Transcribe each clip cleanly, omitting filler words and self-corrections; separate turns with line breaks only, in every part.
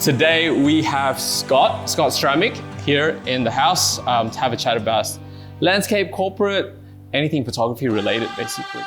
Today we have Scott Stramyk here in the house to have a chat about landscape, corporate, anything photography related basically.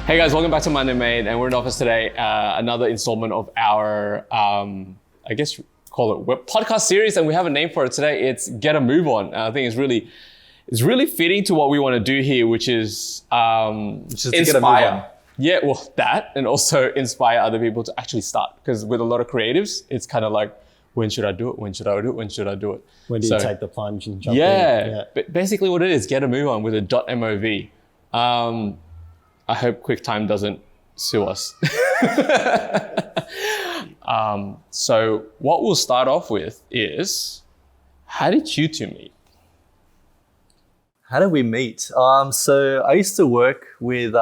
Hey guys, welcome back to Monday Made, and we're in the office today. Another installment of our, I guess call it web podcast series, and we have a name for it today. It's Get a Move On. I think it's really fitting to what we want to do here, which is inspire.
Get a move on.
Yeah, well, that, and also inspire other people to actually start. Because with a lot of creatives, it's kind of like, when should I do it? When should I do it? When should I do it?
When do you take the plunge and jump in?
Yeah, basically what it is, Get a Move On with a .mov. I hope QuickTime doesn't sue us. So what we'll start off with is, how did you two meet?
How did we meet? So I used to work with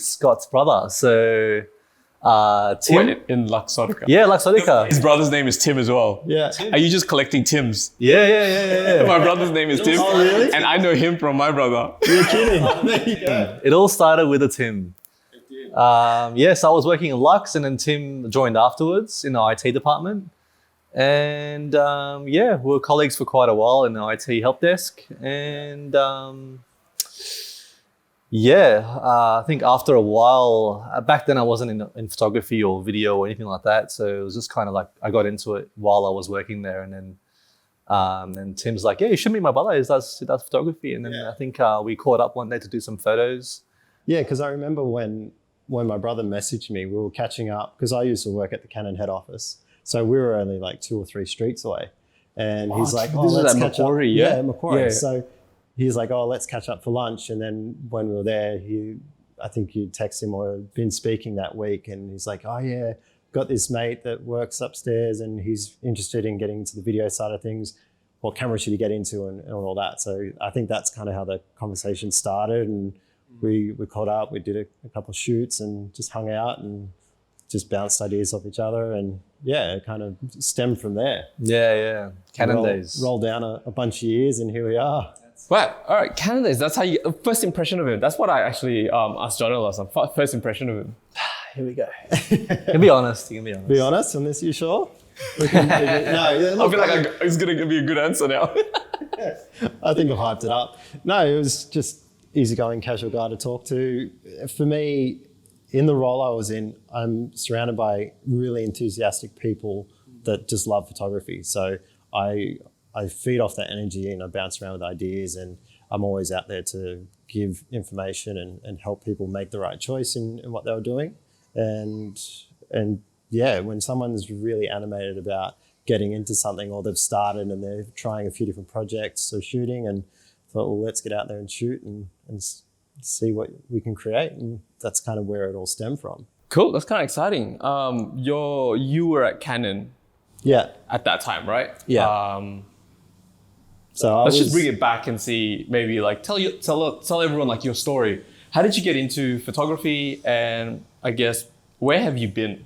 Scott's brother. So Tim.
Wait, in Luxottica.
Yeah, Luxottica.
His brother's name is Tim as well.
Yeah.
Are you just collecting Tims?
Yeah.
My brother's name is Tim.
Oh, really?
And I know him from my brother.
You're kidding. There you go. It all started with a Tim. So I was working in Lux, and then Tim joined afterwards in the IT department. And we were colleagues for quite a while in the IT help desk. And I think after a while, back then I wasn't in photography or video or anything like that. So it was just kind of like I got into it while I was working there. And then Tim's like, yeah, you should meet my brother. He does photography. And then I think we caught up one day to do some photos.
Yeah, because I remember when my brother messaged me, we were catching up because I used to work at the Canon head office. So we were only like 2 or 3 streets away. And he's like, let's catch up.
Yeah,
Macquarie.
Yeah.
So he's like, let's catch up for lunch. And then when we were there, I think you text him or been speaking that week. And he's like, oh yeah, got this mate that works upstairs and he's interested in getting into the video side of things. What camera should he get into and all that? So I think that's kind of how the conversation started. And we caught up, we did a couple of shoots and just hung out and just bounced ideas off each other. And yeah, it kind of stemmed from there.
Yeah. Canon days.
Roll down a bunch of years and here we are.
Wow. All right, Canon days. That's how you first impression of him. That's what I actually asked John last time. First impression of him.
Here we go. You can be honest.
Be honest on this, you sure?
I feel like it's going to be a good answer now.
I think I've hyped it up. No, it was just easygoing, casual guy to talk to. For me, in the role I was in, I'm surrounded by really enthusiastic people that just love photography. So I feed off that energy and I bounce around with ideas, and I'm always out there to give information and help people make the right choice in what they were doing. And yeah, when someone's really animated about getting into something or they've started and they're trying a few different projects or shooting and thought, well, let's get out there and shoot and see what we can create. And that's kind of where it all stemmed from.
Cool, that's kind of exciting. You were at Canon at that time, right?
Yeah.
So let's just bring it back and see, maybe like tell everyone like your story. How did you get into photography, and I guess where have you been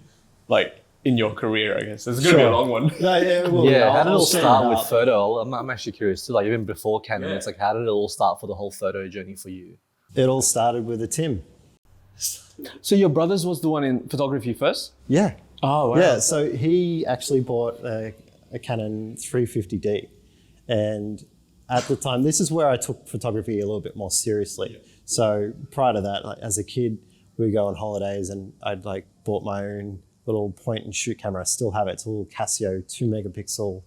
like in your career? I guess it's gonna be a long one.
How did it all start with photo? I'm actually curious too. Like even before Canon, it's like how did it all start for the whole photo journey for you?
It all started with a Tim.
So your brother's was the one in photography first?
Yeah.
Oh wow.
Yeah. So he actually bought a Canon 350D. And at the time, this is where I took photography a little bit more seriously. Yeah. So prior to that, like, as a kid, we'd go on holidays and I'd like bought my own little point and shoot camera. I still have it. It's a little Casio 2 megapixel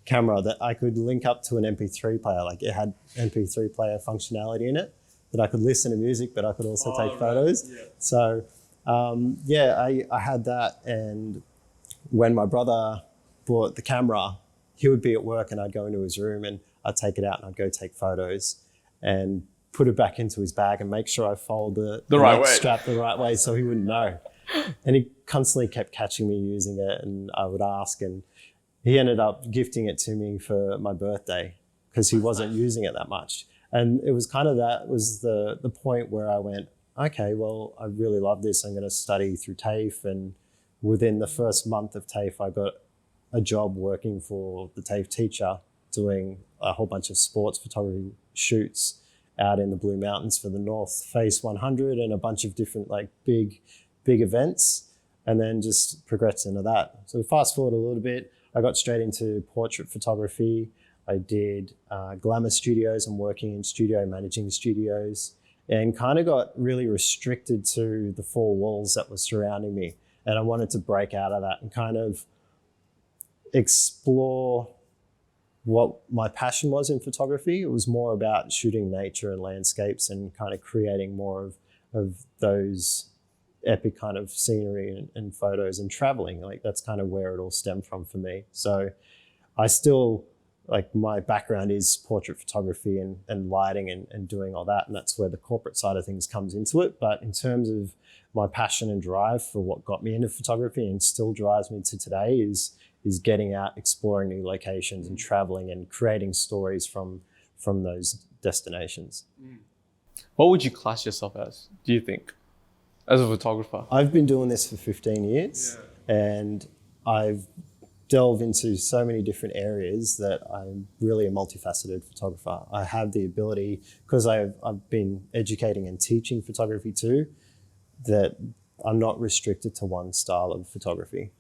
camera that I could link up to an MP3 player. Like it had MP3 player functionality in it that I could listen to music, but I could also take photos. Yeah. So I had that. And when my brother bought the camera, he would be at work and I'd go into his room and I'd take it out and I'd go take photos and put it back into his bag and make sure I fold the
right way,
strap the right way so he wouldn't know. And he constantly kept catching me using it and I would ask, and he ended up gifting it to me for my birthday because he wasn't using it that much. And it was kind of that was the point where I went, okay, well, I really love this. I'm going to study through TAFE. And within the first month of TAFE, I got a job working for the TAFE teacher, doing a whole bunch of sports photography shoots out in the Blue Mountains for the North Face 100 and a bunch of different like big events, and then just progressed into that. So fast forward a little bit, I got straight into portrait photography. I did glamour studios. I'm working in studio, managing studios, and kind of got really restricted to the four walls that were surrounding me. And I wanted to break out of that and kind of explore what my passion was in photography. It was more about shooting nature and landscapes and kind of creating more of those epic kind of scenery and photos and traveling. Like that's kind of where it all stemmed from for me. So I still, like my background is portrait photography and lighting and doing all that. And that's where the corporate side of things comes into it. But in terms of my passion and drive for what got me into photography and still drives me to today is getting out, exploring new locations and traveling and creating stories from those destinations.
What would you class yourself as, do you think, as a photographer?
I've been doing this for 15 years and I've delved into so many different areas that I'm really a multifaceted photographer. I have the ability, because I've been educating and teaching photography too, that I'm not restricted to one style of photography.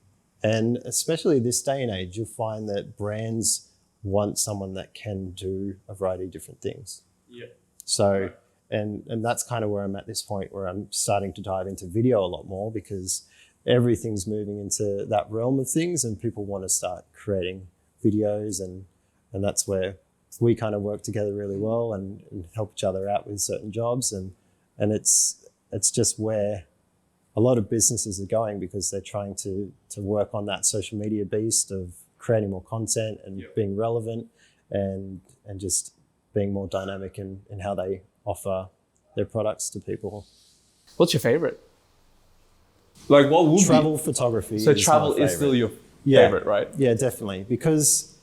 And especially this day and age, you'll find that brands want someone that can do a variety of different things.
Yeah.
So, and that's kind of where I'm at this point, where I'm starting to dive into video a lot more, because everything's moving into that realm of things and people want to start creating videos, and that's where we kind of work together really well and help each other out with certain jobs. And it's just where a lot of businesses are going, because they're trying to work on that social media beast of creating more content and being relevant and just being more dynamic in how they offer their products to people.
What's your favorite? Like what would
travel photography?
So travel is still your favorite, right?
Yeah, definitely. Because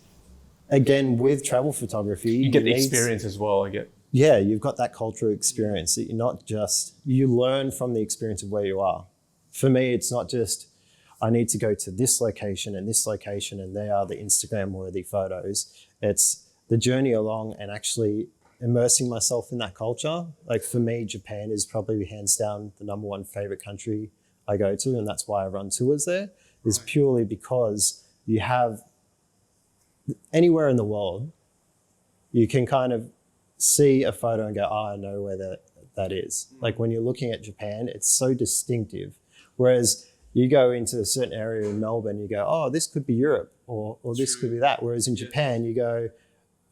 again, with travel photography,
you get the experience as well. I get.
Yeah, you've got that cultural experience that you're not just, you learn from the experience of where you are. For me, it's not just, I need to go to this location and they are the Instagram worthy photos. It's the journey along and actually immersing myself in that culture. Like for me, Japan is probably hands down the number one favorite country I go to. And that's why I run tours there, is purely because you have anywhere in the world, you can kind of see a photo and go, oh, I know where that is. Like when you're looking at Japan, it's so distinctive. Whereas you go into a certain area in Melbourne, you go, oh, this could be Europe or this could be that. Whereas in Japan, you go,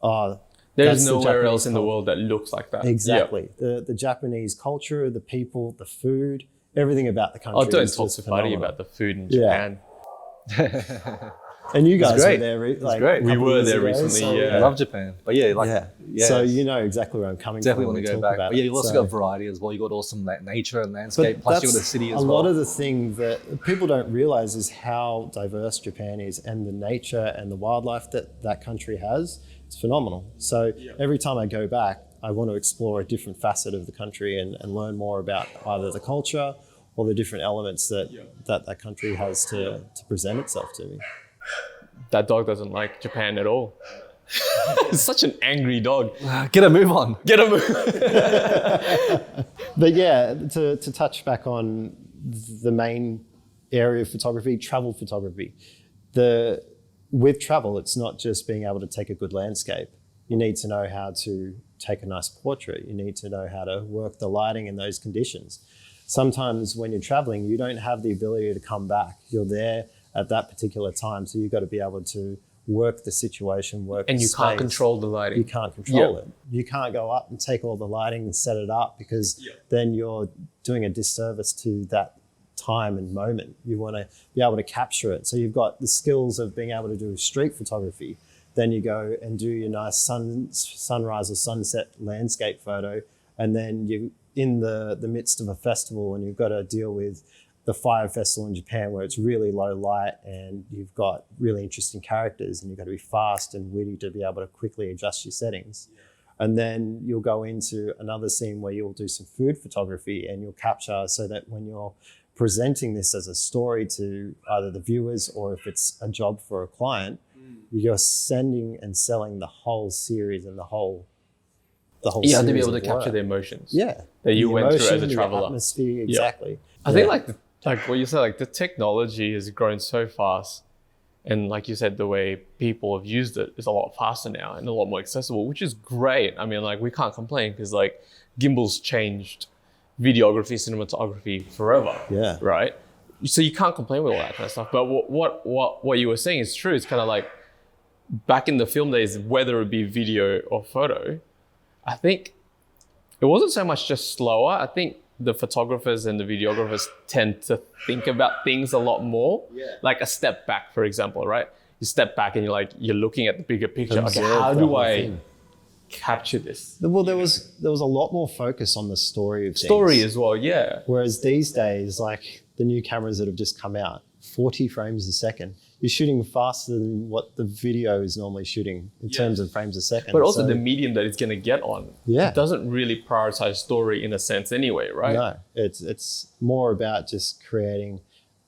oh,
there's nowhere else in the world that looks like that.
Exactly. Yeah. The Japanese culture, the people, the food, everything about the country.
Oh, don't talk to Buddy about the food in Japan.
Yeah. And you guys were there,
great. We were there recently.
I love Japan, but yeah.
So you know exactly where I'm coming
Definitely
from.
want to go back. But yeah, you also got variety as well. You got awesome nature and landscape. Plus you got the city as well.
A lot of the thing that people don't realize is how diverse Japan is, and the nature and the wildlife that country has. It's phenomenal. So every time I go back, I want to explore a different facet of the country and learn more about either the culture or the different elements that country has to present itself to me.
That dog doesn't like Japan at all. It's such an angry dog.
Get a move on.
Get a move.
But yeah, to touch back on the main area of photography, travel photography. With travel, it's not just being able to take a good landscape. You need to know how to take a nice portrait. You need to know how to work the lighting in those conditions. Sometimes when you're traveling, you don't have the ability to come back. You're there at that particular time. So you've got to be able to work the situation,
and you can't control the lighting.
You can't control it. You can't go up and take all the lighting and set it up, because then you're doing a disservice to that time and moment. You want to be able to capture it. So you've got the skills of being able to do street photography. Then you go and do your nice sunrise or sunset landscape photo. And then you in the midst of a festival, and you've got to deal with the Fire Festival in Japan, where it's really low light and you've got really interesting characters, and you've got to be fast and witty to be able to quickly adjust your settings. And then you'll go into another scene where you'll do some food photography and you'll capture so that when you're presenting this as a story to either the viewers or if it's a job for a client, you're sending and selling the whole series and the whole
You have to be
series
able to
of
capture
work.
the emotions.
Yeah.
That you
The
went through as a
emotion, the
traveler.
atmosphere, exactly.
I think like what you said, like the technology has grown so fast. And like you said, the way people have used it is a lot faster now and a lot more accessible, which is great. I mean, like we can't complain because like gimbals changed videography, cinematography forever.
Yeah.
Right. So you can't complain with all that kind of stuff. But what you were saying is true. It's kind of like back in the film days, whether it be video or photo, I think it wasn't so much just slower. I think the photographers and the videographers tend to think about things a lot more. Like a step back, for example, right? You step back and you're looking at the bigger picture.
Observe
Okay, how
the
do
whole
I
thing.
capture this?
Well, there was a lot more focus on the story of things.
Story as well, yeah.
Whereas these days, like the new cameras that have just come out, 40 frames a second. You're shooting faster than what the video is normally shooting in terms of frames a second.
But also
So-
the medium that it's going to get on.
Yeah.
It doesn't really prioritize story in a sense anyway, right?
No, it's more about just creating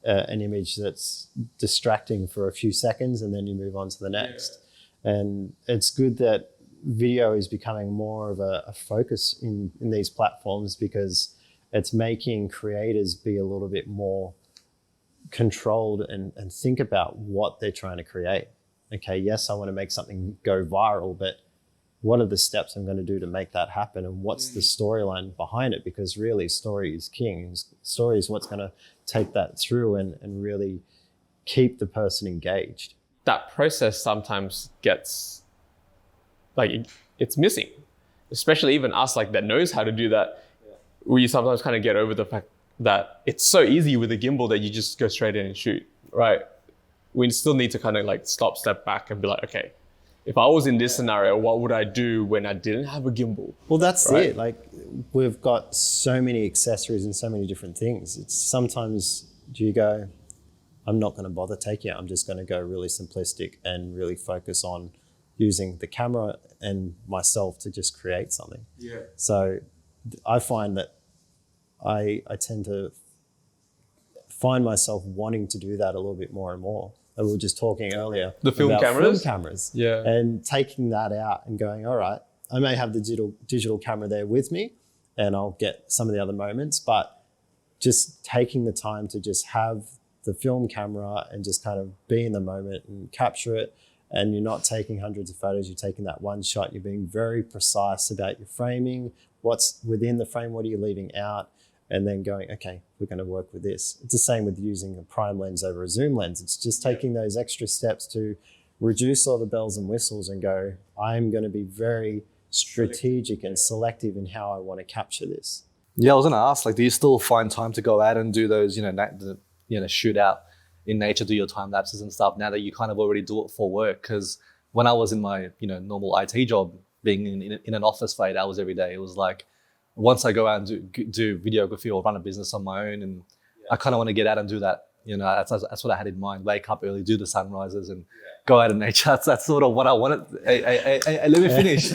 an image that's distracting for a few seconds and then you move on to the next. And it's good that video is becoming more of a focus in these platforms because it's making creators be a little bit more controlled and think about what they're trying to create. Okay, yes, I want to make something go viral, but what are the steps I'm going to do to make that happen? And what's the storyline behind it? Because really story is king. Story is what's going to take that through and really keep the person engaged.
That process sometimes gets like it's missing, especially even us like that knows how to do that. We sometimes kind of get over the fact that it's so easy with a gimbal that you just go straight in and shoot, right? We still need to kind of like step back and be like, okay, if I was in this scenario, what would I do when I didn't have a gimbal?
Well, that's
Right.
it. Like we've got so many accessories and so many different things. It's sometimes do you go, I'm not going to bother taking it. I'm just going to go really simplistic and really focus on using the camera and myself to just create something.
Yeah.
So I find that I tend to find myself wanting to do that a little bit more and more. And we were just talking earlier
The film
about
cameras?
film cameras.
Yeah.
And taking that out and going, all right, I may have the digital camera there with me and I'll get some of the other moments, but just taking the time to just have the film camera and just kind of be in the moment and capture it. And you're not taking hundreds of photos, you're taking that one shot. You're being very precise about your framing, what's within the frame, what are you leaving out? And then going, okay, we're going to work with this. It's the same with using a prime lens over a zoom lens. It's just taking those extra steps to reduce all the bells and whistles and go, I'm going to be very strategic and selective in how I want to capture this.
Yeah, I was gonna ask, like, do you still find time to go out and do those, shoot out in nature, do your time lapses and stuff now that you kind of already do it for work? Because when I was in my, normal IT job, being in an office for 8 hours every day, it was like, once I go out and do videography or run a business on my own, and I kind of want to get out and do that. That's what I had in mind. Wake up early, do the sunrises, and go out in nature. That's sort of what I wanted. Hey, let me finish.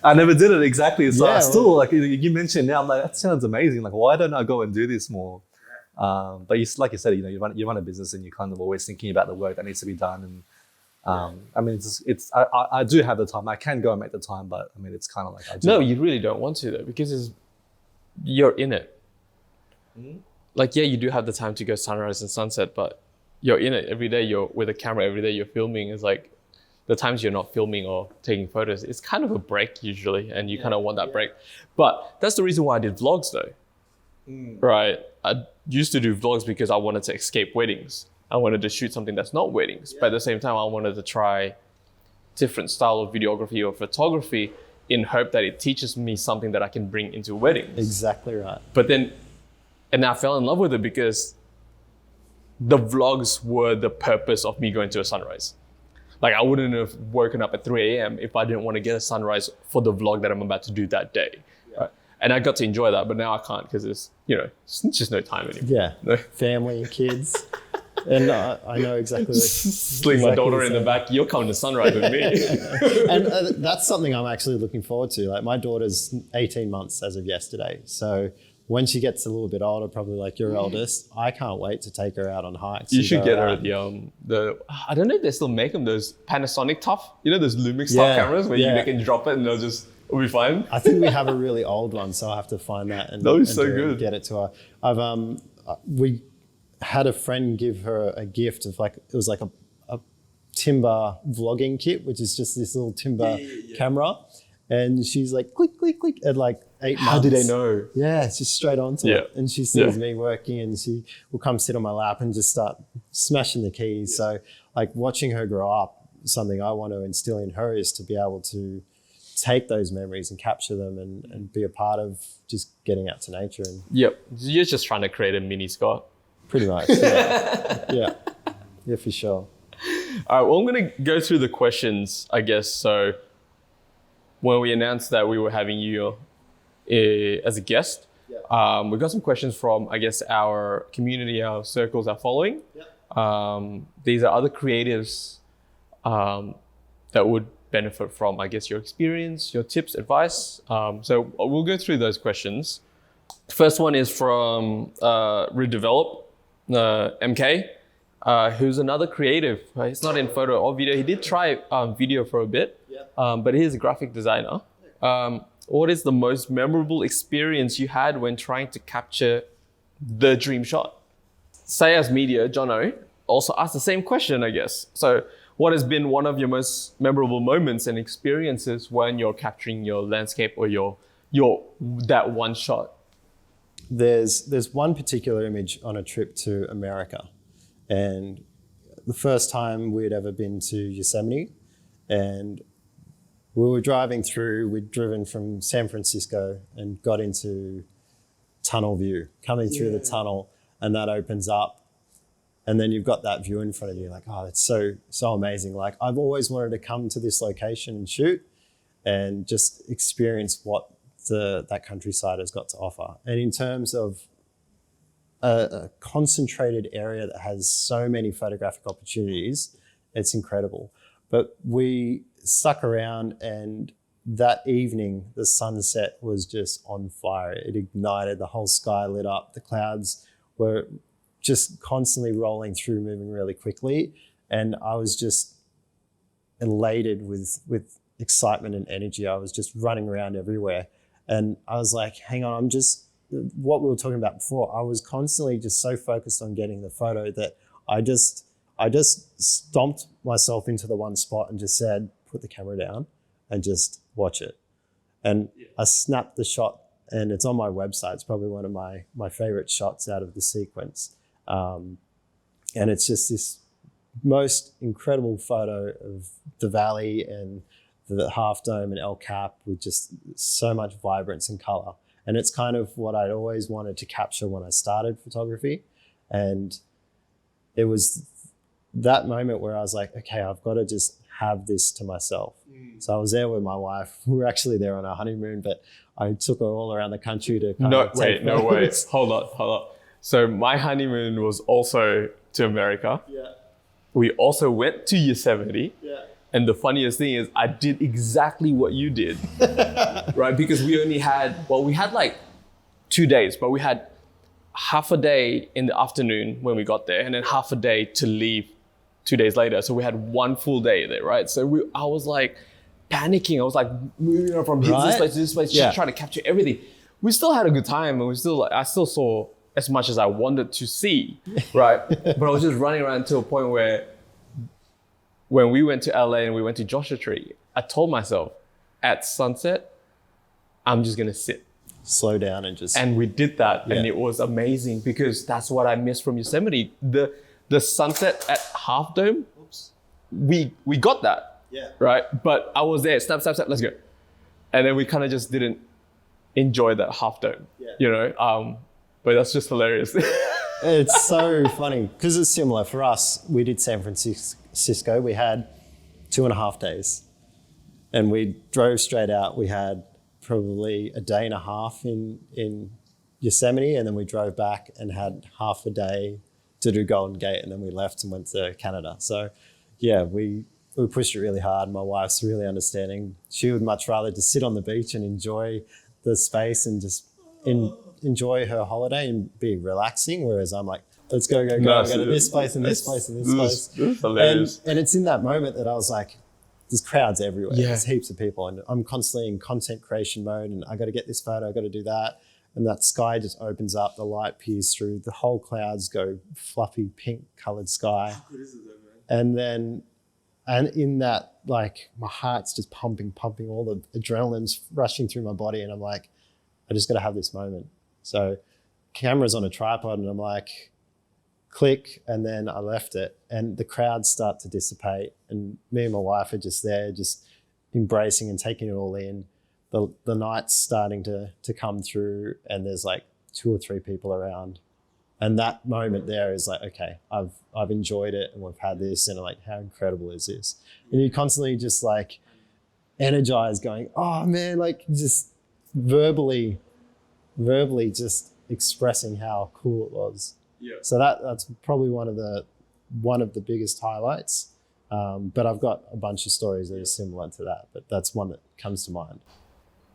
I never did it exactly. So I still, like you mentioned now, I'm like, that sounds amazing. Like, why don't I go and do this more? But like you said, you run a business and you're kind of always thinking about the work that needs to be done. And I mean, I do have the time. I can go and make the time, but I mean, it's kind of like I do.
No, you really don't want to though, because you're in it.
Mm-hmm.
Like, yeah, you do have the time to go sunrise and sunset, but you're in it every day. You're with a camera every day. You're filming. It's like the times you're not filming or taking photos, it's kind of a break usually, and you kind of want that break. But that's the reason why I did vlogs though, right? I used to do vlogs because I wanted to escape weddings. I wanted to shoot something that's not weddings, but at the same time, I wanted to try different style of videography or photography in hope that it teaches me something that I can bring into weddings.
Exactly right.
But then, and I fell in love with it because the vlogs were the purpose of me going to a sunrise. Like, I wouldn't have woken up at 3 a.m. if I didn't want to get a sunrise for the vlog that I'm about to do that day. Right? And I got to enjoy that, but now I can't because it's just no time anymore.
Yeah.
No.
Family, kids. And I know exactly.
Sling my daughter in the back. You're coming to Sunrise with me.
And that's something I'm actually looking forward to. Like my daughter's 18 months as of yesterday. So when she gets a little bit older, probably like your eldest, I can't wait to take her out on hikes.
You should get her the I don't know if they still make them, those Panasonic Tough. You know those Lumix Tough cameras where you can drop it and it'll be fine.
I think we have a really old one, so I'll have to find that and, get it to her. We had a friend give her a gift of it was like a timber vlogging kit, which is just this little timber camera. And she's like, click, click, click, at like 8 months.
How do they know?
Yeah, it's just straight onto it. And she sees me working and she will come sit on my lap and just start smashing the keys. So like watching her grow up, something I want to instill in her is to be able to take those memories and capture them and be a part of just getting out to nature. And
You're just trying to create a mini Scott.
Pretty much, yeah, for sure.
All right, well, I'm going to go through the questions, I guess. So when we announced that we were having you as a guest, we got some questions from, I guess, our community, our circles, our following. These are other creatives that would benefit from, I guess, your experience, your tips, advice. So we'll go through those questions. The first one is from Redevelop MK, who's another creative. He's not in photo or video. He did try video for a bit, but he's a graphic designer. What is the most memorable experience you had when trying to capture the dream shot? Sayas Media, Jono, also asked the same question, I guess. So what has been one of your most memorable moments and experiences when you're capturing your landscape or your that one shot?
There's one particular image on a trip to America, and the first time we'd ever been to Yosemite, and we were driving through. We'd driven from San Francisco and got into tunnel view, coming through the tunnel, and that opens up, and then you've got that view in front of you. Like, oh, that's so amazing. Like, I've always wanted to come to this location and shoot, and just experience what that countryside has got to offer. And in terms of a concentrated area that has so many photographic opportunities, it's incredible. But we stuck around, and that evening the sunset was just on fire. It ignited, the whole sky lit up, the clouds were just constantly rolling through, moving really quickly, and I was just elated with excitement and energy. I was just running around everywhere. And I was like, hang on, what we were talking about before, I was constantly just so focused on getting the photo that I just stomped myself into the one spot and just said, put the camera down and just watch it. And I snapped the shot, and it's on my website. It's probably one of my favorite shots out of the sequence. And it's just this most incredible photo of the valley and the Half Dome and El Cap with just so much vibrance and color. And it's kind of what I'd always wanted to capture when I started photography. And it was that moment where I was like, okay, I've got to just have this to myself. So I was there with my wife. We were actually there on our honeymoon, but I took her all around the country to kind of take
No way. Hold on. So my honeymoon was also to America. Yeah. We also went to Yosemite. Yeah. And the funniest thing is I did exactly what you did, right? Because we had like 2 days, but we had half a day in the afternoon when we got there, and then half a day to leave 2 days later. So we had one full day there, right? So I was like panicking. I was like moving from this place to this place, just trying to capture everything. We still had a good time, and I still saw as much as I wanted to see, right? But I was just running around to a point where when we went to LA and we went to Joshua Tree, I told myself at sunset, I'm just going to sit.
Slow down and just...
And we did that. And it was amazing because that's what I missed from Yosemite. The sunset at Half Dome, we got that, right? But I was there, snap, let's go. And then we kind of just didn't enjoy that Half Dome, you know? But that's just hilarious.
It's so funny because it's similar for us. We did San Francisco. We had 2.5 days, and we drove straight out. We had probably a day and a half in Yosemite, and then we drove back and had half a day to do Golden Gate, and then we left and went to Canada. So yeah, we pushed it really hard. My wife's really understanding. She would much rather just sit on the beach and enjoy the space and just enjoy her holiday and be relaxing. Whereas I'm like, let's go, go to this place and this place and this place.
This hilarious.
And it's in that moment that I was like, there's crowds everywhere.
Yeah.
There's heaps of people, and I'm constantly in content creation mode, and I got to get this photo, I got to do that. And that sky just opens up, the light peers through, the whole clouds go fluffy pink colored sky.
How good is it though, man?
And in that, like, my heart's just pumping, all the adrenaline's rushing through my body, and I'm like, I just got to have this moment. So camera's on a tripod, and I'm like, click, and then I left it, and the crowds start to dissipate, and me and my wife are just there, just embracing and taking it all in. The night's starting to come through, and there's like 2 or 3 people around, and that moment there is like, okay, I've enjoyed it, and we've had this, and I'm like, how incredible is this? And you're constantly just like energized, going, oh man, like just verbally just expressing how cool it was.
Yeah.
So that's probably one of the biggest highlights. But I've got a bunch of stories that are similar to that, but that's one that comes to mind.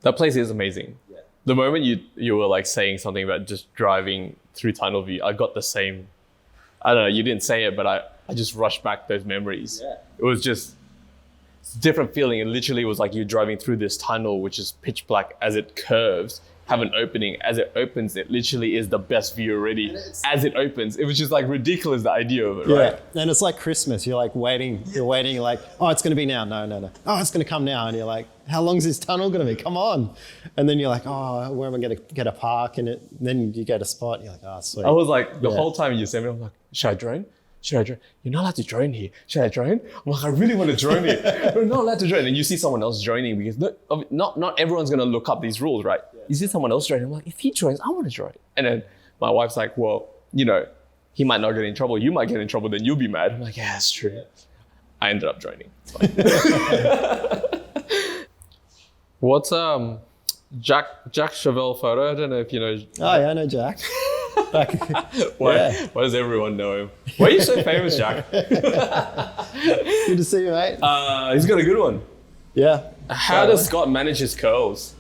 That place is amazing.
Yeah.
The moment you were like saying something about just driving through tunnel view, I got the same. I don't know, you didn't say it, but I just rushed back those memories.
Yeah.
It was just a different feeling. It literally was like you're driving through this tunnel, which is pitch black as it curves, have an opening. As it opens, it literally is the best view already. As it opens, it was just like ridiculous, the idea of it, right?
Yeah, and it's like Christmas. You're like waiting, you're like, oh, it's going to be now. No. Oh, it's going to come now. And you're like, how long is this tunnel going to be? Come on. And then you're like, oh, where am I going to get a park? And then you get a spot and you're like, oh, sweet.
I was like, the whole time you said me, I'm like, should I drone? You're not allowed to drone here. Should I drone? I'm like, I really want to drone here. We're not allowed to drone. And you see someone else droning, because not everyone's going to look up these rules, right? Yeah. You see someone else droning. I'm like, if he drones, I want to drone. And then my wife's like, well, he might not get in trouble. You might get in trouble. Then you'll be mad. I'm like, yeah, that's true. Yeah. I ended up droning. What's Jack Chevelle photo? I don't know if you know.
Oh yeah, I know Jack.
Why does everyone know him? Why are you so famous, Jack?
Good to see you, mate.
He's got a good one.
Yeah.
How does Scott manage his curls?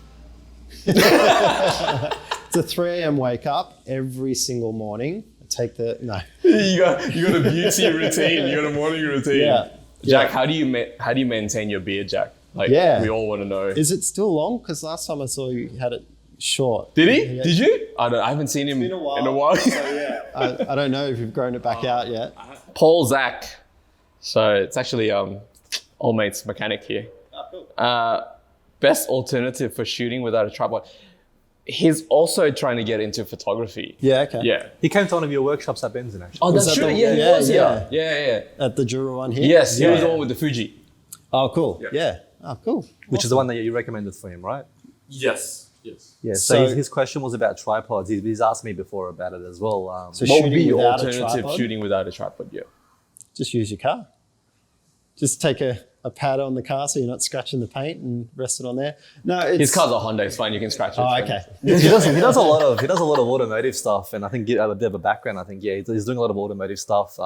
It's a 3 a.m. wake up every single morning. I take the
You got a beauty routine. You got a morning routine.
Yeah.
Jack, how do you maintain your beard, Jack? Like, we all want to know.
Is it still long? Because last time I saw you had it short.
Did he? Did you? I haven't seen him in a while.
So yeah, I don't know if you've grown it back out yet.
Paul Zach. So it's actually old mate's mechanic here.
Oh, cool.
Best alternative for shooting without a tripod. He's also trying to get into photography.
Yeah, okay.
Yeah.
He came to one of your workshops at Benzin, actually.
Oh, that's
that
true.
the-
Yeah, he
yeah,
was.
yeah.
Yeah.
At the Jura one here?
Yes, he was the one with the Fuji.
Oh, cool.
Yeah.
Yeah. Oh, cool.
Which is the one that you recommended for him, right?
Yes.
Yeah.
So-
So his question was about tripods. He's asked me before about it as well.
So
What would
shooting
be your
without a
alternative
tripod?
shooting without a tripod? Yeah.
Just use your car. Just take a pad on the car so you're not scratching the paint and rest it on there. No, it's...
His car's a Honda. It's fine. You can scratch it.
Oh, okay.
he does a lot of automotive stuff, and I think a bit of a background. I think he's doing a lot of automotive stuff.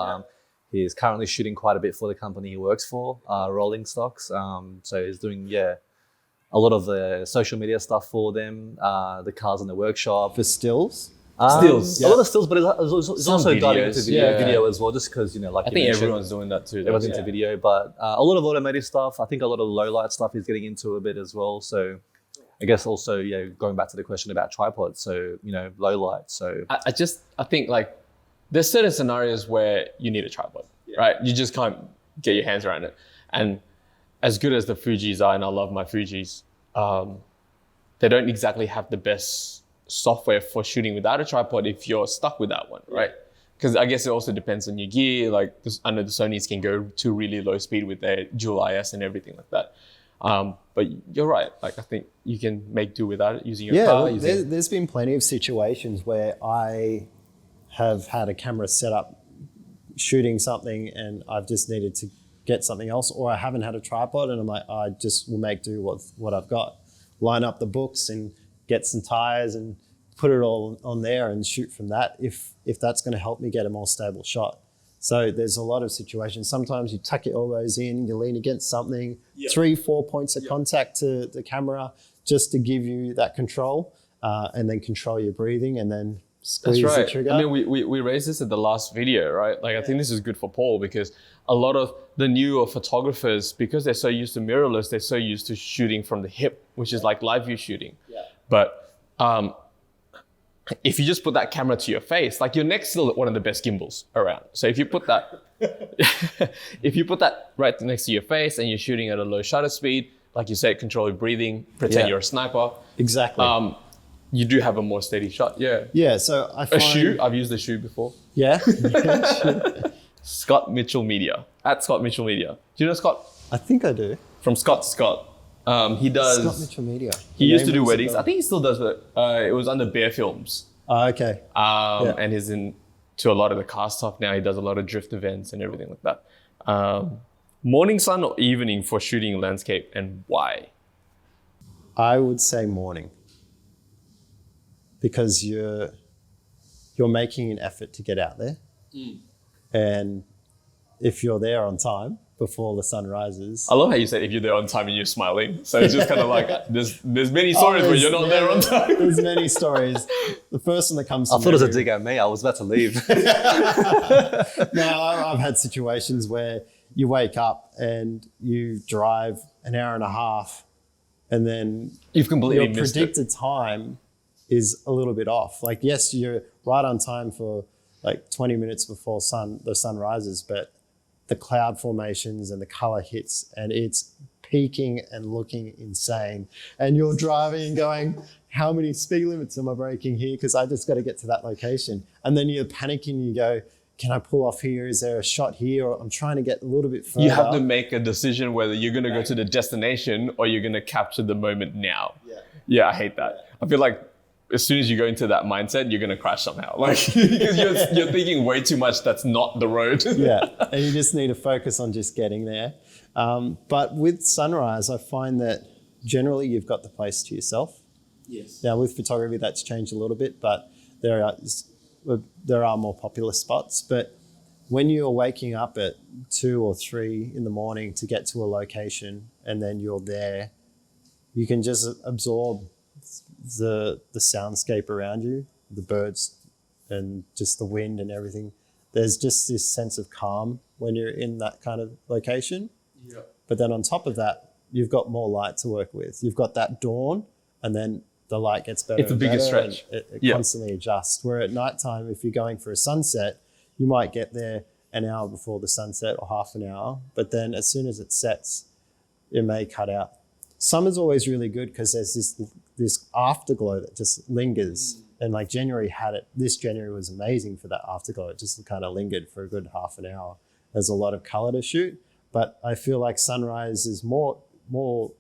He's currently shooting quite a bit for the company he works for, Rolling Stocks. So he's doing a lot of the social media stuff for them, the cars in the workshop.
For stills?
Stills.
A lot of stills, but it's also diving into
videos, yeah.
video as well, just because, like
I think everyone's doing that too.
everyone's into video, but a lot of automotive stuff. I think a lot of low light stuff he's getting into a bit as well. So I guess also, going back to the question about tripods. So, low light. So
I think like there's certain scenarios where you need a tripod, right? You just can't get your hands around it. And as good as the Fujis are, and I love my Fujis, they don't exactly have the best software for shooting without a tripod if you're stuck with that one, right? Because I guess it also depends on your gear. Like I know the Sonys can go to really low speed with their dual IS and everything like that. But you're right. Like I think you can make do without it using your car.
There's been plenty of situations where I have had a camera set up shooting something and I've just needed to get something else, or I haven't had a tripod and I'm like, I just will make do with what I've got. Line up the books and get some tires and put it all on there and shoot from that if that's going to help me get a more stable shot. So there's a lot of situations. Sometimes you tuck your elbows in, you lean against something, 3-4 points of contact to the camera just to give you that control, and then control your breathing and then squeeze the trigger.
I mean, we raised this at the last video, right? Like, I think this is good for Paul because a lot of the newer photographers, because they're so used to mirrorless, they're so used to shooting from the hip, which is like live view shooting.
Yeah.
But if you just put that camera to your face, like your neck's still one of the best gimbals around. So if you put that, if you put that right next to your face and you're shooting at a low shutter speed, like you said, control your breathing, pretend you're a sniper.
Exactly.
You do have a more steady shot. Yeah.
Yeah. So I find
A shoe. I've used the shoe before.
Yeah.
Scott Mitchell Media at Scott Mitchell Media. Do you know Scott?
I think I do.
From Scott to Scott. He does.
Scott Mitchell Media.
He used to do weddings. I think he still does it. It was under Bear Films.
Oh, okay.
And he's into a lot of the car stuff now. He does a lot of drift events and everything like that. Morning sun or evening for shooting landscape, and why?
I would say morning, because you're making an effort to get out there, and if you're there on time before the sun rises.
I love how you said if you're there on time and you're smiling. So it's just kind of like there's many stories where you're not there on time.
There's many stories. The first one that comes to
I thought it was a dig at me. I was about to leave.
No, I've had situations where you wake up and you drive an hour and a half, and then
You've completely
your
missed
predicted time is a little bit off. Like, yes, you're right on time for like 20 minutes before the sun rises, but the cloud formations and the color hits and it's peaking and looking insane. And you're driving and going, how many speed limits am I breaking here? Because I just got to get to that location. And then you're panicking, you go, can I pull off here? Is there a shot here? Or I'm trying to get a little bit further.
You have to make a decision whether you're going to go to the destination or you're going to capture the moment now. Yeah, I hate that. I feel like as soon as you go into that mindset, you're going to crash somehow. Like, because you're thinking way too much that's not the road.
Yeah, and you just need to focus on just getting there. But with sunrise, I find that generally you've got the place to yourself.
Yes.
Now with photography, that's changed a little bit, but there are more popular spots. But when you're waking up at 2 or 3 in the morning to get to a location and then you're there, you can just absorb the soundscape around you, the birds and just the wind and everything. There's just this sense of calm when you're in that kind of location. Yeah. But then on top of that, you've got more light to work with. You've got that dawn, and then the light gets better.
It's a bigger stretch.
It constantly adjusts. Where at nighttime, if you're going for a sunset, you might get there an hour before the sunset or half an hour. But then as soon as it sets, it may cut out. Summer's always really good because there's this afterglow that just lingers. And like January had it. This January was amazing for that afterglow. It just kind of lingered for a good half an hour. There's a lot of color to shoot, but I feel like sunrise is more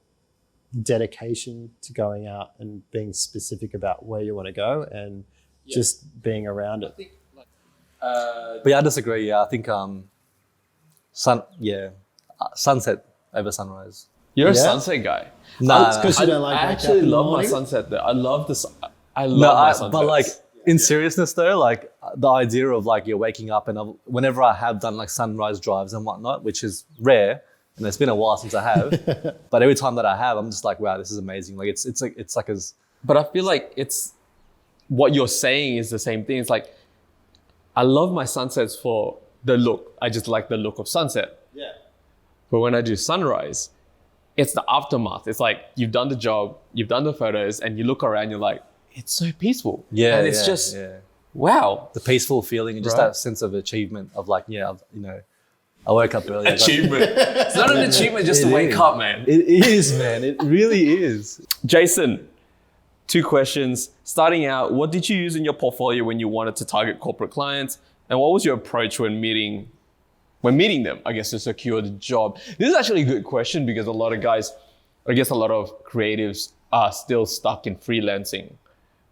dedication to going out and being specific about where you want to go and just being around it.
But yeah, I disagree. Yeah, I think sunset over sunrise.
You're a sunset guy.
Nah, because you don't like.
I actually love my sunset though. I love this. I love my sunsets.
But like in seriousness though, like the idea of like you're waking up and whenever I have done like sunrise drives and whatnot, which is rare, and it's been a while since I have, but every time that I have, I'm just like, wow, this is amazing. Like it's like as.
But I feel like it's what you're saying is the same thing. It's like I love my sunsets for the look. I just like the look of sunset.
Yeah.
But when I do sunrise, it's the aftermath. It's like you've done the job, you've done the photos, and you look around, you're like, it's so peaceful.
Yeah.
And it's just, wow.
The peaceful feeling and just that sense of achievement of like, I woke up early.
Achievement. It's not an achievement just to wake up, man.
It is, man. It really is.
Jason, 2 questions. Starting out, what did you use in your portfolio when you wanted to target corporate clients? And what was your approach when meeting them, I guess, to secure the job? This is actually a good question because a lot of guys, I guess a lot of creatives are still stuck in freelancing,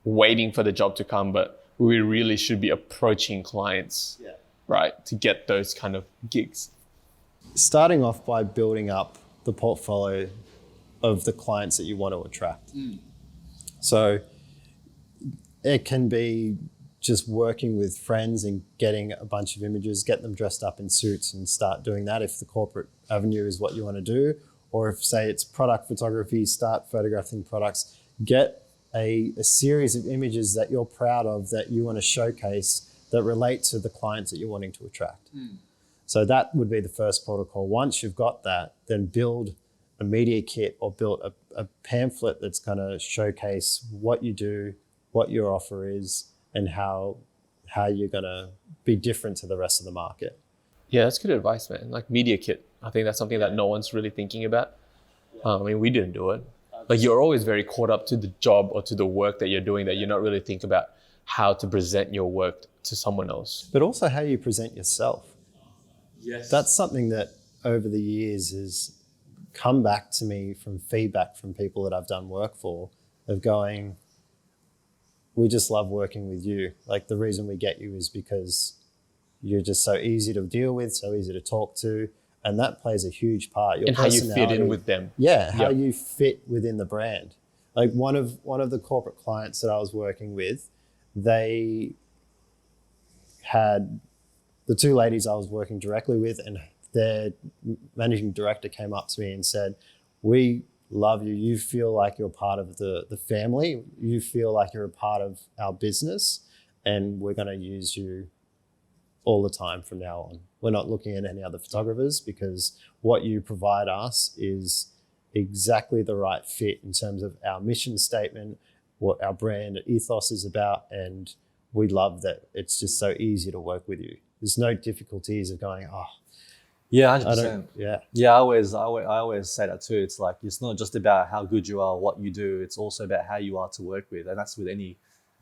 waiting for the job to come, but we really should be approaching clients, right, to get those kind of gigs.
Starting off by building up the portfolio of the clients that you want to attract. So it can be just working with friends and getting a bunch of images, get them dressed up in suits and start doing that if the corporate avenue is what you want to do. Or if, say, it's product photography, start photographing products. Get a series of images that you're proud of, that you want to showcase, that relate to the clients that you're wanting to attract. So that would be the first protocol. Once you've got that, then build a media kit or build a pamphlet that's going to showcase what you do, what your offer is, and how you're going to be different to the rest of the market.
Yeah, that's good advice, man. Like media kit. I think that's something that no one's really thinking about. I mean, we didn't do it. Like you're always very caught up to the job or to the work that you're doing that you're not really thinking about how to present your work to someone else.
But also how you present yourself.
Yes.
That's something that over the years has come back to me from feedback from people that I've done work for, of going, we just love working with you. Like the reason we get you is because you're just so easy to deal with, so easy to talk to. And that plays a huge part. Your
and how you fit
personality.
in with them.
Yeah, how you fit within the brand. Like one of the corporate clients that I was working with, they had the two ladies I was working directly with, and their managing director came up to me and said, we love you. You feel like you're part of the family. You feel like you're a part of our business, and we're going to use you all the time from now on. We're not looking at any other photographers because what you provide us is exactly the right fit in terms of our mission statement, what our brand ethos is about, and we love that it's just so easy to work with you. There's no difficulties of going,
Yeah, 100%.
yeah.
I always say that too. It's like, it's not just about how good you are, what you do. It's also about how you are to work with. And that's with any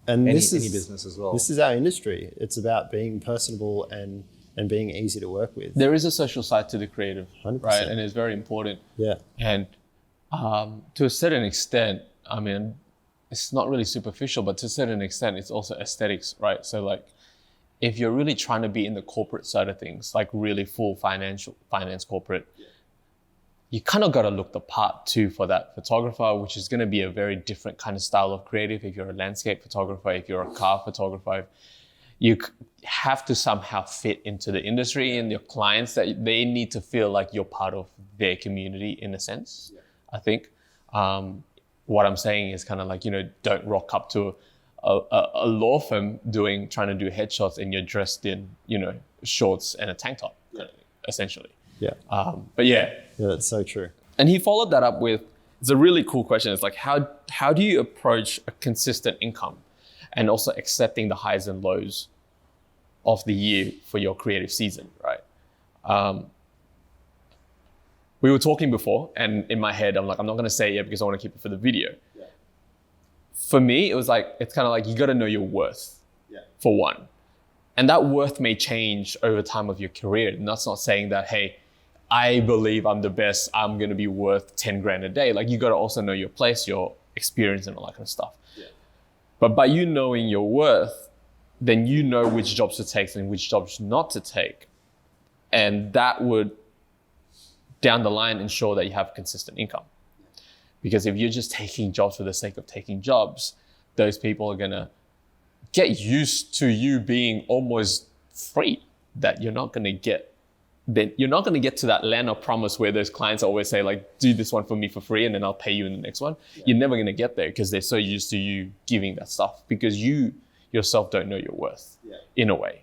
business as well.
This is our industry. It's about being personable and being easy to work with.
There is a social side to the creative,
100%.
right? And it's very important.
Yeah.
And to a certain extent, I mean, it's not really superficial, but to a certain extent, it's also aesthetics, right? So like, if you're really trying to be in the corporate side of things, like really full finance corporate, you kind of got to look the part too for that photographer, which is going to be a very different kind of style of creative. If you're a landscape photographer, if you're a car photographer, you have to somehow fit into the industry, and your clients, that they need to feel like you're part of their community in a sense. I think what I'm saying is kind of like, don't rock up to a law firm trying to do headshots and you're dressed in, shorts and a tank top, kind of, essentially.
Yeah.
But yeah.
Yeah, that's so true.
And he followed that up with, it's a really cool question. It's like, how do you approach a consistent income and also accepting the highs and lows of the year for your creative season, right? We were talking before, and in my head, I'm like, I'm not going to say it yet because I want to keep it for the video. Yeah. For me, it's kind of like, you got to know your worth, for one. And that worth may change over time of your career. And that's not saying that, hey, I believe I'm the best, I'm going to be worth 10 grand a day. Like, you got to also know your place, your experience, and all that kind of stuff. Yeah. But by you knowing your worth, then you know which jobs to take and which jobs not to take. And that would, down the line, ensure that you have consistent income. Because if you're just taking jobs for the sake of taking jobs, those people are going to get used to you being almost free, that you're not going to get to that land of promise where those clients always say, like, do this one for me for free and then I'll pay you in the next one. Yeah. You're never going to get there because they're so used to you giving that stuff, because you yourself don't know your worth in a way.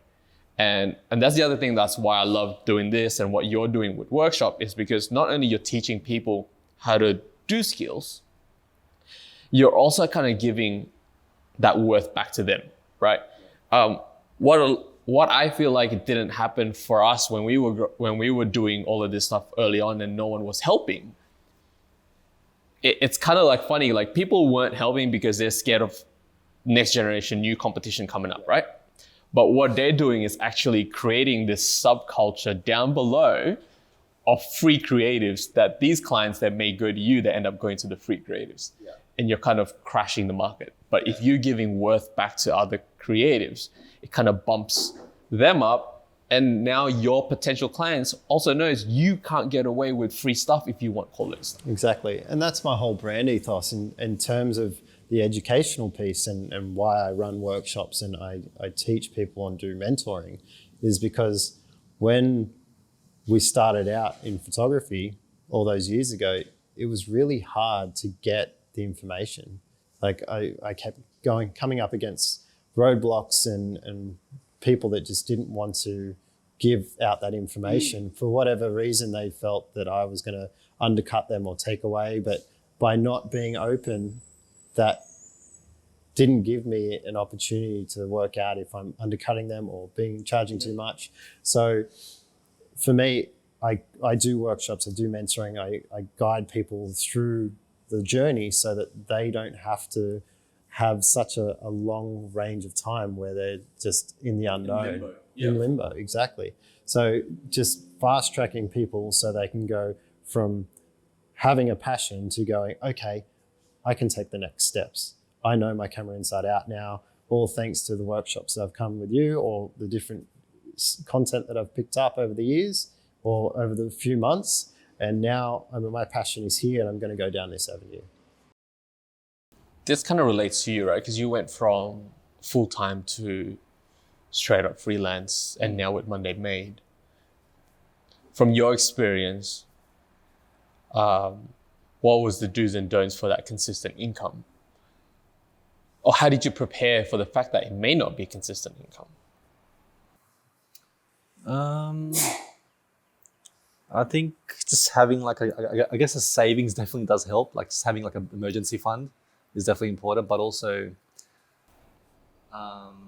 And that's the other thing. That's why I love doing this and what you're doing with Workshop, is because not only you're teaching people how to do skills, you're also kind of giving that worth back to them, right? What I feel like it didn't happen for us when we were doing all of this stuff early on and no one was helping. It's kind of like funny, like people weren't helping because they're scared of next generation, new competition coming up, right? But what they're doing is actually creating this subculture down below of free creatives, that these clients that may go to you, they end up going to the free creatives. Yeah. And you're kind of crashing the market. But if you're giving worth back to other creatives, it kind of bumps them up. And now your potential clients also knows you can't get away with free stuff if you want quality stuff.
Exactly. And that's my whole brand ethos in terms of the educational piece and why I run workshops and I teach people and do mentoring is because when we started out in photography all those years ago, it was really hard to get the information. Like I kept coming up against roadblocks and people that just didn't want to give out that information for whatever reason. They felt that I was going to undercut them or take away, but by not being open, that didn't give me an opportunity to work out if I'm undercutting them or charging too much. So for me, I do workshops, I do mentoring, I guide people through the journey so that they don't have to have such a long range of time where they're just in the unknown. In limbo, exactly. So just fast tracking people so they can go from having a passion to going, okay, I can take the next steps. I know my camera inside out now, all thanks to the workshops that I've come with you or the different content that I've picked up over the years or over the few months. And now my passion is here and I'm going to go down this avenue.
This kind of relates to you, right? Because you went from full-time to straight up freelance and now with Monday Made. From your experience, what was the do's and don'ts for that consistent income? Or how did you prepare for the fact that it may not be consistent income?
I think just having like I guess a savings definitely does help. Like just having like an emergency fund is definitely important, but also.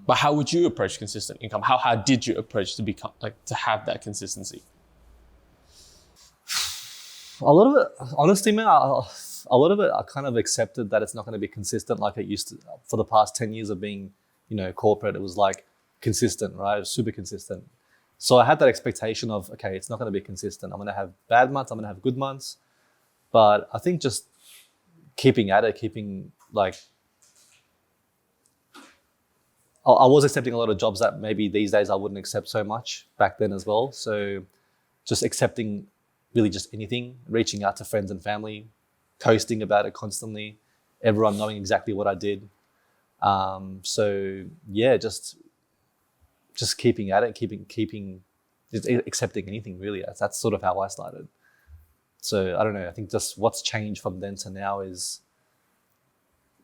But how would you approach consistent income? How did you approach to become to have that consistency?
A lot of it, honestly, man, a lot of it I kind of accepted that it's not going to be consistent like it used to. For the past 10 years of being, corporate, it was like consistent, right? It was super consistent. So I had that expectation of, okay, it's not going to be consistent. I'm going to have bad months. I'm going to have good months. But I think just keeping at it, I was accepting a lot of jobs that maybe these days I wouldn't accept so much back then as well. So just accepting really just anything, reaching out to friends and family, coasting about it constantly, everyone knowing exactly what I did. So yeah, just keeping at it, keeping just accepting anything really. That's sort of how I started. So I don't know, I think just what's changed from then to now is,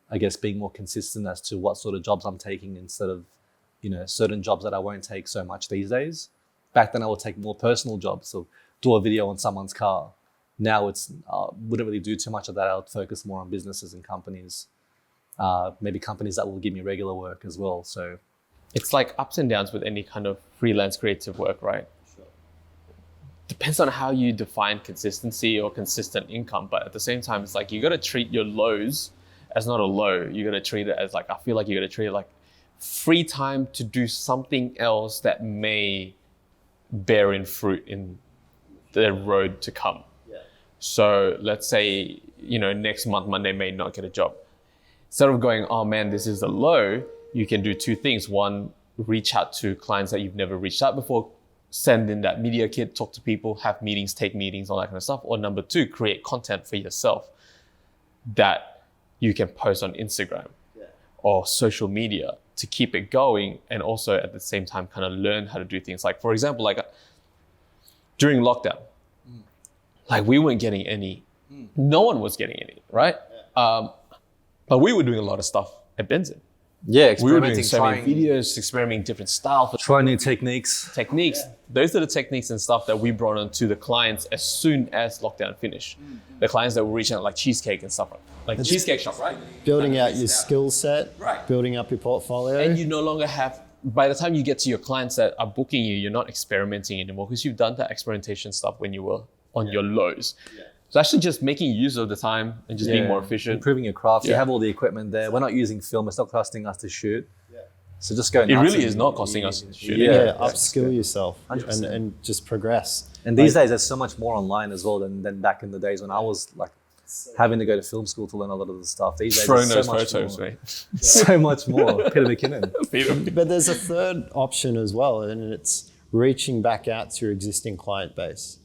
I guess, being more consistent as to what sort of jobs I'm taking instead of, certain jobs that I won't take so much these days. Back then I would take more personal jobs, so do a video on someone's car. Now it's wouldn't really do too much of that. I would focus more on businesses and companies, maybe companies that will give me regular work as well. So
it's like ups and downs with any kind of freelance creative work, right? Sure. Depends on how you define consistency or consistent income, but at the same time, it's like you got to treat your lows as not a low. You got to treat it as I feel like you got to treat it like free time to do something else that may bear in fruit in the road to come. Yeah. So let's say, next month, Monday may not get a job. Instead of going, oh man, this is a low, you can do two things. One, reach out to clients that you've never reached out before, send in that media kit, talk to people, have meetings, take meetings, all that kind of stuff. Or number two, create content for yourself that you can post on Instagram or social media to keep it going, and also at the same time kind of learn how to do things. Like, for example, during lockdown, we weren't getting any, no one was getting any, right? Yeah. But we were doing a lot of stuff at Benzin.
Yeah,
we were doing so many videos, experimenting different styles.
Trying new techniques.
Yeah. Those are the techniques and stuff that we brought on to the clients as soon as lockdown finished. Mm-hmm. The clients that were reaching out, like Cheesecake and stuff, like Cheesecake Shop, right?
Building out your skill set, right? Building up your portfolio.
And you no longer have, by the time you get to your clients that are booking you, you're not experimenting anymore because you've done that experimentation stuff when you were on your lows. Yeah. So actually just making use of the time and just being more efficient.
Improving your craft. Yeah. You have all the equipment there. We're not using film. It's not costing us to shoot. Yeah. So just go nuts.
It really is not costing us to shoot.
Yeah, upskill yourself and just progress.
And these days there's so much more online as well than back in the days when I was having to go to film school to learn a lot of the stuff. These days
throwing those photos, mate.
So much more. Peter McKinnon.
But there's a third option as well, and it's reaching back out to your existing client base.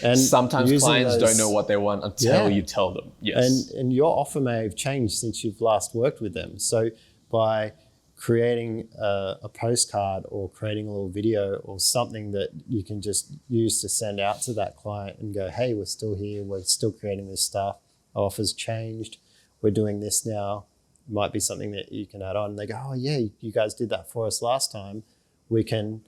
And
Sometimes
using
clients
those-
don't know what they want until you tell them. Yes.
And your offer may have changed since you've last worked with them. So by creating a postcard or creating a little video or something that you can just use to send out to that client and go, hey, we're still here, we're still creating this stuff, our offer's changed, we're doing this now, might be something that you can add on. And they go, oh yeah, you guys did that for us last time, we can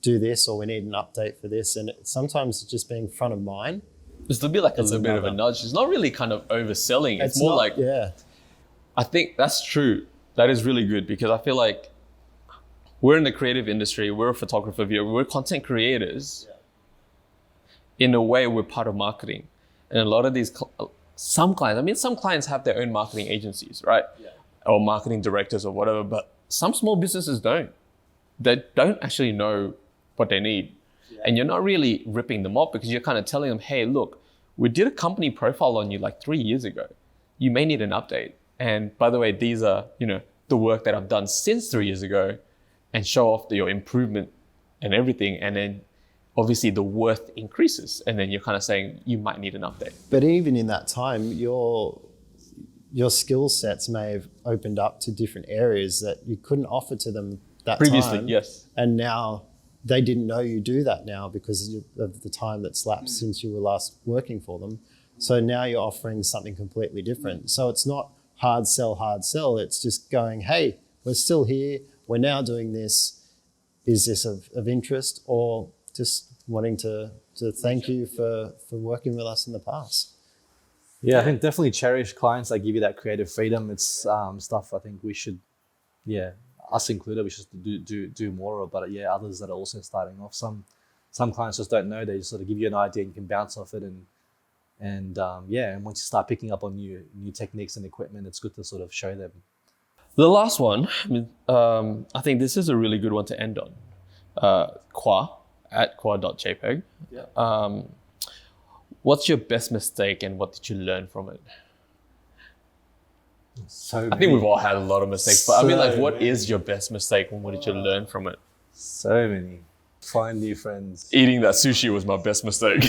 do this, or we need an update for this. And sometimes just being front of mind.
It's a bit like a little bit of a nudge. It's not really kind of overselling. It's more
not,
like,
yeah.
I think that's true. That is really good, because I feel like we're in the creative industry, we're a photographer, we're content creators. In a way, we're part of marketing. And a lot of these, some clients have their own marketing agencies, right? Yeah. Or marketing directors or whatever, but some small businesses don't. They don't actually know what they need. Yeah. And you're not really ripping them off, because you're kind of telling them, hey, look, we did a company profile on you like 3 years ago. You may need an update. And by the way, these are, the work that I've done since 3 years ago, and show off your improvement and everything. And then obviously the worth increases. And then you're kind of saying you might need an update.
But even in that time, your skill sets may have opened up to different areas that you couldn't offer to them that
previously,
time.
Yes.
And now they didn't know you do that now because of the time that's lapsed since you were last working for them. So now you're offering something completely different. So it's not hard sell. It's just going, hey, we're still here. We're now doing this. Is this of interest? Or just wanting to thank you for working with us in the past.
Yeah, I think definitely cherish clients that give you that creative freedom. It's stuff I think we should, us included, we should do more of. But others that are also starting off. Some clients just don't know. They just sort of give you an idea and you can bounce off it. And once you start picking up on new techniques and equipment, it's good to sort of show them.
The last one, I think this is a really good one to end on. @qua.jpg. Yeah. What's your best mistake and what did you learn from it? I think we've all had a lot of mistakes, but what is your best mistake and what did you learn from it?
So many. Find new friends.
Eating that sushi was my best mistake.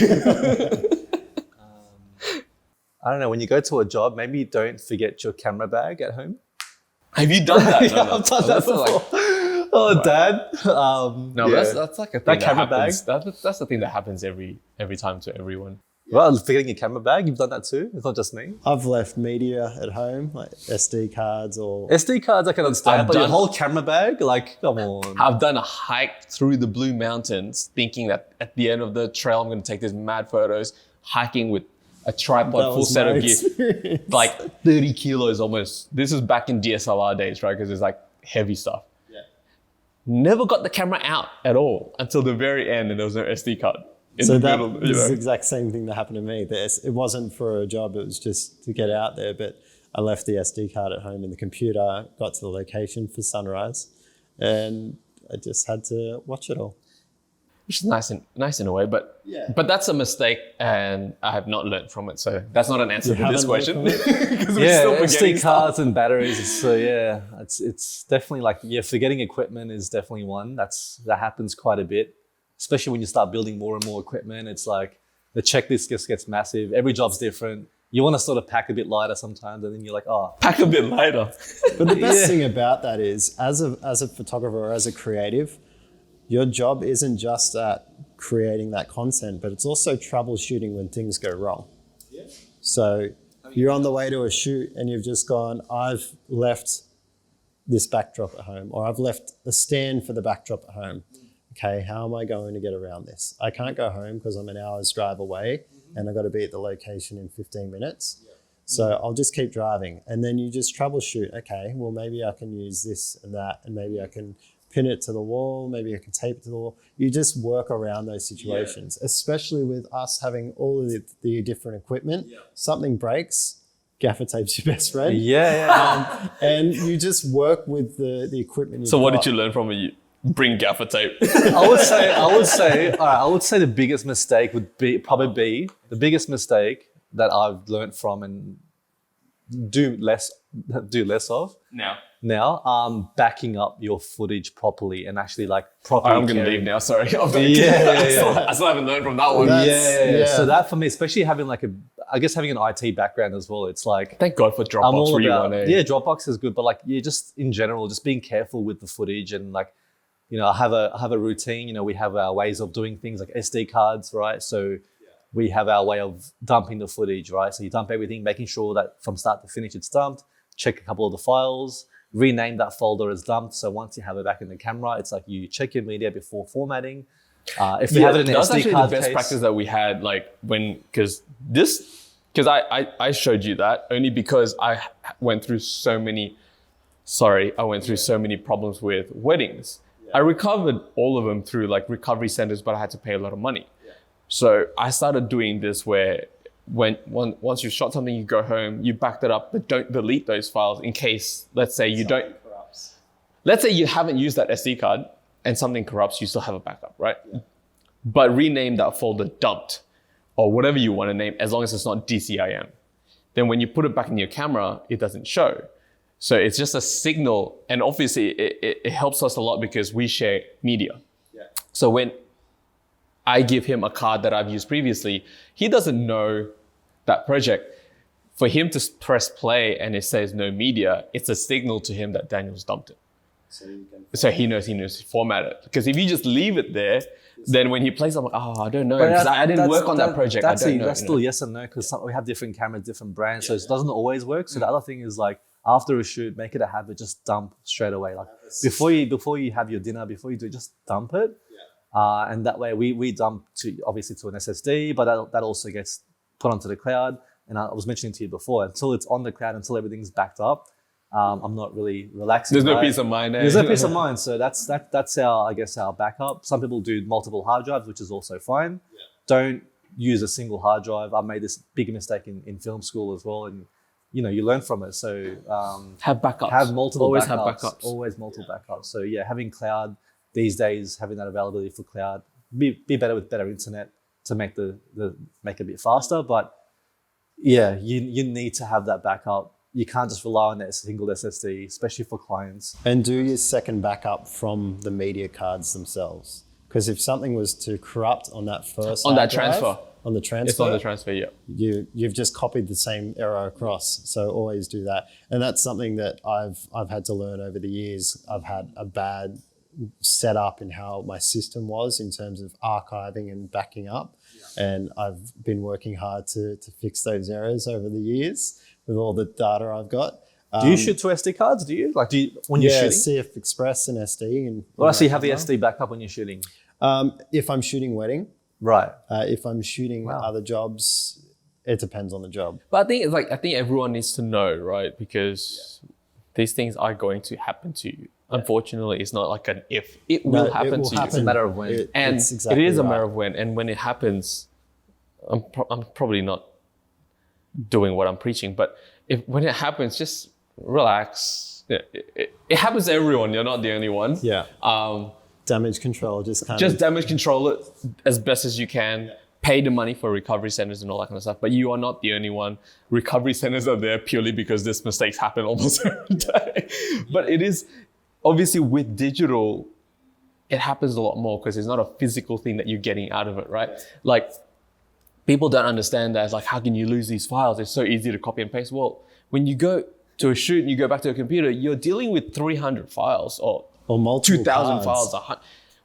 I don't know, when you go to a job, maybe don't forget your camera bag at home.
Have you done that?
Yeah, I've done that before. Dad.
That's like a thing that happens. That's the thing that happens every time to everyone.
Well, forgetting your camera bag, you've done that too. It's not just me.
I've left media at home, like SD cards or...
SD cards I can understand, but your whole camera bag, like, come on.
I've done a hike through the Blue Mountains thinking that at the end of the trail, I'm going to take these mad photos, hiking with a tripod, full set of gear, like 30 kilos almost. This is back in DSLR days, right? Because it's like heavy stuff. Yeah. Never got the camera out at all until the very end, and there was no SD card.
So that is the exact same thing that happened to me. It wasn't for a job, it was just to get out there, but I left the SD card at home in the computer, got to the location for sunrise, and I just had to watch it all.
Which is nice in a way, but that's a mistake, and I have not learned from it. So that's not an answer to this question.
SD cards and batteries. So it's definitely like forgetting equipment is definitely one that happens quite a bit, especially when you start building more and more equipment. It's like the checklist just gets massive. Every job's different. You want to sort of pack a bit lighter sometimes, and then you're like,
pack a bit lighter.
But the best thing about that is, as a photographer or as a creative, your job isn't just at creating that content, but it's also troubleshooting when things go wrong. Yeah. So you're on the way to a shoot and you've just gone, I've left this backdrop at home, or I've left a stand for the backdrop at home. Okay, how am I going to get around this? I can't go home because I'm an hour's drive away and I've got to be at the location in 15 minutes. Yeah. So I'll just keep driving. And then you just troubleshoot. Okay, well, maybe I can use this and that, and maybe I can pin it to the wall, maybe I can tape it to the wall. You just work around those situations, especially with us having all of the different equipment. Yeah. Something breaks, gaffer tape's your best friend. And you just work with the equipment.
So what did you learn from it? Bring gaffer tape.
I would say the biggest mistake would probably be the biggest mistake that I've learned from, and do less of now. Backing up your footage properly and actually like properly.
I'm gonna leave now. Sorry.
Yeah.
I still haven't learned from that one.
Yeah. So that for me, especially having like having an IT background as well, it's like
Thank God for Dropbox.
I'm all about,
Rewind, eh?
Dropbox is good, but like just in general, just being careful with the footage and like, I have a routine. We have our ways of doing things like SD cards, right? So we have our way of dumping the footage, right? So you dump everything, making sure that from start to finish it's dumped. Check a couple of the files, rename that folder as dumped. So once you have it back in the camera, it's like you check your media before formatting. If you have it in an SD card,
that's actually the best practice that we had. Like because I showed you that only because I went through so many problems with weddings. I recovered all of them through like recovery centers, but I had to pay a lot of money. So I started doing this where once you've shot something, you go home, you backed it up, but don't delete those files in case, let's say let's say you haven't used that SD card and something corrupts, you still have a backup, right? Yeah. But rename that folder dumped or whatever you want to name, as long as it's not DCIM. Then when you put it back in your camera, it doesn't show. So it's just a signal. And obviously it helps us a lot because we share media. Yeah. So when I give him a card that I've used previously, he doesn't know that project. For him to press play and it says no media, it's a signal to him that Daniel's dumped it. So he knows to format it. Because if you just leave it there, then when he plays, I'm like, I don't know. Because I didn't work on that project.
That's
I don't know.
That's still yes and no, because we have different cameras, different brands, so it doesn't always work. So the other thing is like, after a shoot, make it a habit, just dump straight away. Like before you have your dinner, before you do it, just dump it. And that way we dump obviously to an SSD, but that also gets put onto the cloud. And I was mentioning to you before, until it's on the cloud, until everything's backed up, I'm not really relaxing.
There's no peace of mind.
There's no peace of mind. So that's our backup. Some people do multiple hard drives, which is also fine. Yeah. Don't use a single hard drive. I made this big mistake in film school as well, and you learn from it. So
have backups.
Have multiple
Always
backups.
Have backups.
Always multiple backups. So having cloud these days, having that availability for cloud, be better with better internet to make make it a bit faster. But you need to have that backup. You can't just rely on that single SSD, especially for clients.
And do your second backup from the media cards themselves. Because if something was to corrupt on that first
on that transfer.
On the transfer.
It's on the transfer, yeah.
You've just copied the same error across. So always do that. And that's something that I've had to learn over the years. I've had a bad setup in how my system was in terms of archiving and backing up. Yeah. And I've been working hard to fix those errors over the years with all the data I've got.
Do you shoot to SD cards? Do you when you're shooting?
CF Express and SD. And
so you have the SD backup when you're shooting?
If I'm shooting wedding,
right.
If I'm shooting other jobs, it depends on the job.
But I think everyone needs to know, right? Because these things are going to happen to you. Unfortunately, it's not like an if. It will happen to you.
It's a matter of when.
It is a matter of when. And when it happens, I'm probably not doing what I'm preaching, but when it happens, just relax. It happens to everyone. You're not the only one.
Yeah. Damage control, just
damage control it as best as you can. Yeah. Pay the money for recovery centers and all that kind of stuff. But you are not the only one. Recovery centers are there purely because these mistakes happen almost every day. But it is obviously with digital, it happens a lot more because it's not a physical thing that you're getting out of it, right? Like people don't understand that. It's like, how can you lose these files? It's so easy to copy and paste. Well, when you go to a shoot and you go back to a computer, you're dealing with 300 files or multiple 2,000 files.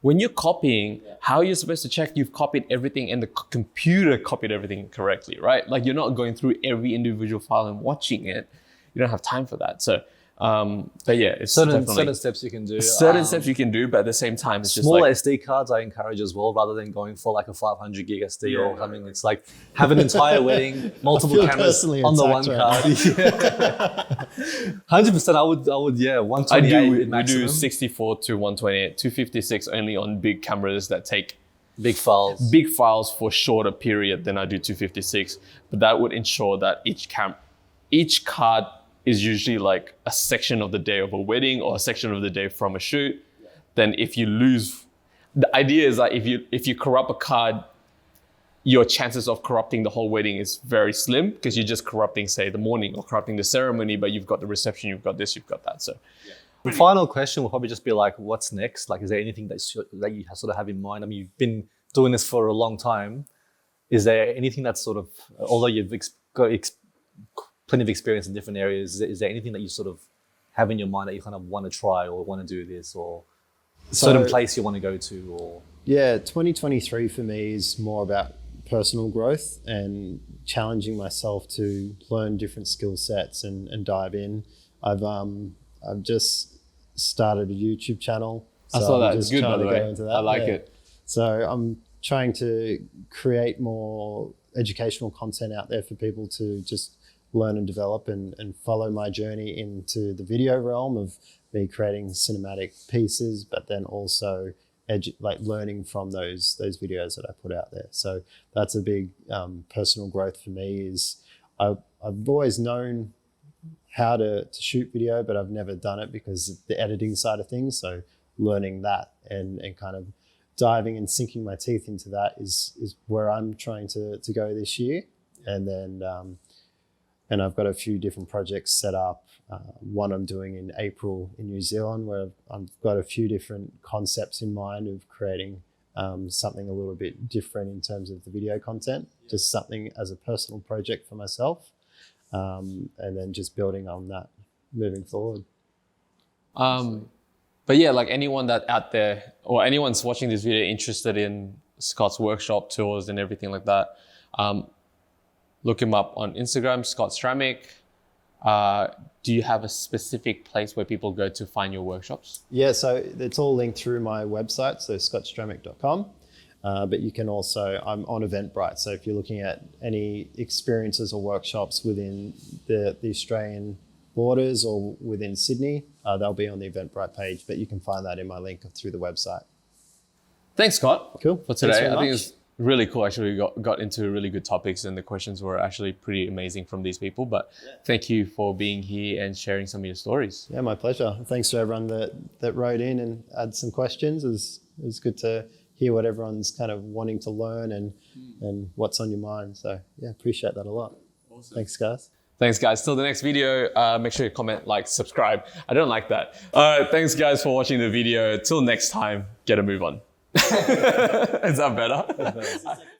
When you're copying, how are you supposed to check you've copied everything and the computer copied everything correctly, right? Like you're not going through every individual file and watching it. You don't have time for that. So, but yeah, it's
certain steps you can do.
Certain steps you can do, but at the same time, it's
smaller
just like,
SD cards I encourage as well, rather than going for like a 500 gig SD or something. It's like have an entire wedding, multiple cameras on the one card. 100%. I would 128
I do 64 to 128, 256 only on big cameras that take
big files
for shorter period than I do 256. But that would ensure that each card is usually like a section of the day of a wedding or a section of the day from a shoot. Then if you lose, the idea is that if you corrupt a card, your chances of corrupting the whole wedding is very slim because you're just corrupting, say, the morning or corrupting the ceremony, but you've got the reception, you've got this, you've got that. So
The final question will probably just be like, what's next? Like, is there anything that you sort of have in mind? I mean, you've been doing this for a long time. Is there anything that's sort of, although you've got plenty of experience in different areas, is there anything that you sort of have in your mind that you kind of want to try or want to do this, or certain place you want to go to? Or
Yeah, 2023 for me is more about personal growth and challenging myself to learn different skill sets and dive in. I've just started a YouTube channel.
I saw that.
I'm
It's
just
good, by
trying
the
to
way.
go into that.
I like it.
So I'm trying to create more educational content out there for people to just learn and develop and follow my journey into the video realm of me creating cinematic pieces, but then also learning from those videos that I put out there. So that's a big personal growth for me. Is I've always known how to shoot video, but I've never done it because of the editing side of things. So learning that and kind of diving and sinking my teeth into that is where I'm trying to go this year. And then and I've got a few different projects set up. One I'm doing in April in New Zealand, where I've got a few different concepts in mind of creating something a little bit different in terms of the video content, just something as a personal project for myself. And then just building on that moving forward.
But yeah, like anyone that out there or anyone's watching this video interested in Scott's workshop tours and everything like that, look him up on Instagram, Scott Stramyk. Do you have a specific place where people go to find your workshops?
Yeah, so it's all linked through my website, so scottstramyk.com. But you can also, I'm on Eventbrite. So if you're looking at any experiences or workshops within the Australian borders or within Sydney, they'll be on the Eventbrite page, but you can find that in my link through the website.
Thanks, Scott.
Cool.
For today. I think it's really cool. Actually, we got into really good topics and the questions were actually pretty amazing from these people. But thank you for being here and sharing some of your stories.
Yeah, my pleasure. Thanks to everyone that wrote in and had some questions. It was good to hear what everyone's kind of wanting to learn and what's on your mind. So yeah, appreciate that a lot. Awesome. Thanks, guys.
Thanks, guys. Till the next video, make sure you comment, like, subscribe. I don't like that. All right, thanks, guys, for watching the video. Till next time, get a move on. Is that better?